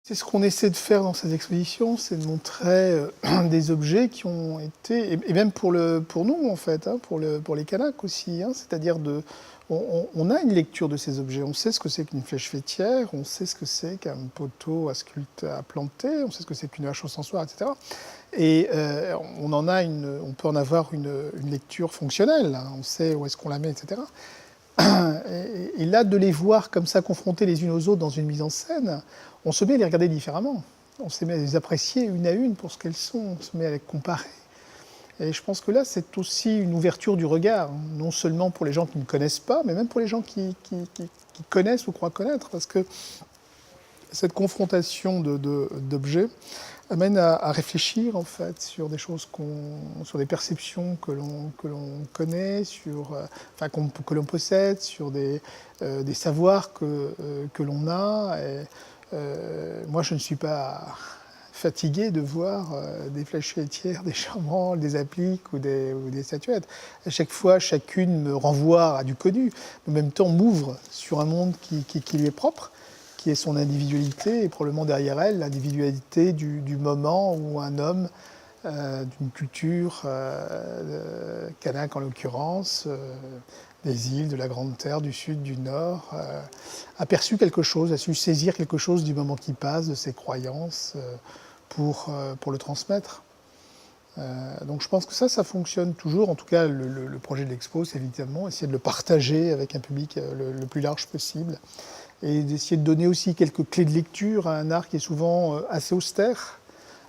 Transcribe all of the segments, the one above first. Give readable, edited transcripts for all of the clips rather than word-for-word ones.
C'est ce qu'on essaie de faire dans ces expositions, c'est de montrer des objets qui ont été, et même pour nous en fait, hein, pour les Kanaks aussi, hein, c'est-à-dire on a une lecture de ces objets, on sait ce que c'est qu'une flèche faîtière, on sait ce que c'est qu'un poteau à planter, on sait ce que c'est qu'une hache au sensoir, etc. Et on peut en avoir une lecture fonctionnelle, hein, on sait où est-ce qu'on la met, etc. Et là, de les voir comme ça, confrontés les unes aux autres dans une mise en scène, on se met à les regarder différemment. On se met à les apprécier une à une pour ce qu'elles sont, on se met à les comparer. Et je pense que là, c'est aussi une ouverture du regard, non seulement pour les gens qui ne connaissent pas, mais même pour les gens qui connaissent ou croient connaître, parce que cette confrontation d'objets amène à réfléchir en fait sur des choses sur des perceptions que l'on connaît, que l'on possède, sur des savoirs que l'on a. Et, moi, je ne suis pas fatigué de voir des flèches faîtières, des charbranles, des appliques ou des statuettes. À chaque fois, chacune me renvoie à du connu, mais en même temps m'ouvre sur un monde qui lui est propre, qui est son individualité, et probablement derrière elle, l'individualité du moment où un homme d'une culture, kanak en l'occurrence, des îles, de la Grande Terre, du Sud, du Nord, a perçu quelque chose, a su saisir quelque chose du moment qui passe, de ses croyances, pour le transmettre. Donc je pense que ça fonctionne toujours. En tout cas, le projet de l'expo, c'est évidemment essayer de le partager avec un public le plus large possible, et d'essayer de donner aussi quelques clés de lecture à un art qui est souvent assez austère.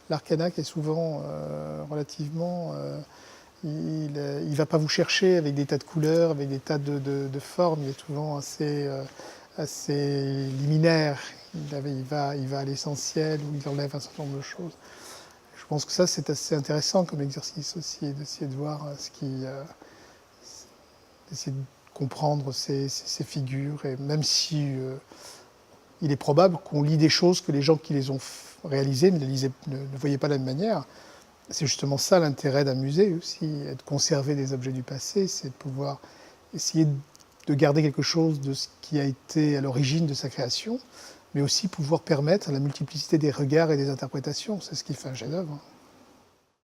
L'art kanak est souvent relativement... il ne va pas vous chercher avec des tas de couleurs, avec des tas de formes, il est souvent assez liminaire. Il va à l'essentiel, où il enlève un certain nombre de choses. Je pense que ça, c'est assez intéressant comme exercice aussi, d'essayer de voir d'essayer de comprendre ces figures, et même si il est probable qu'on lit des choses que les gens qui les ont réalisées ne voyaient pas de la même manière. C'est justement ça l'intérêt d'un musée aussi, et de conserver des objets du passé, c'est de pouvoir essayer de garder quelque chose de ce qui a été à l'origine de sa création, mais aussi pouvoir permettre la multiplicité des regards et des interprétations. C'est ce qui fait un chef-d'œuvre.